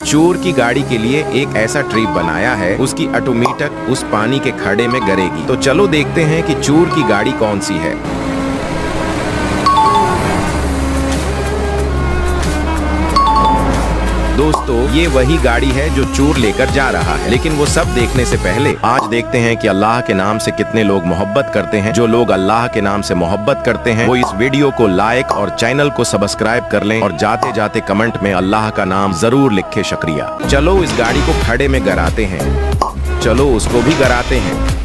चोर की गाड़ी के लिए एक ऐसा ट्रिप बनाया है, उसकी ऑटोमेटिक उस पानी के खड्डे में गिरेगी। तो चलो देखते हैं कि चोर की गाड़ी कौन सी है। दोस्तों, ये वही गाड़ी है जो चोर लेकर जा रहा है। लेकिन वो सब देखने से पहले आज देखते हैं कि अल्लाह के नाम से कितने लोग मोहब्बत करते हैं। जो लोग अल्लाह के नाम से मोहब्बत करते हैं वो इस वीडियो को लाइक और चैनल को सब्सक्राइब कर लें और जाते जाते कमेंट में अल्लाह का नाम जरूर लिखे। शुक्रिया। चलो इस गाड़ी को खड्डे में गिराते हैं। चलो उसको भी गिराते हैं।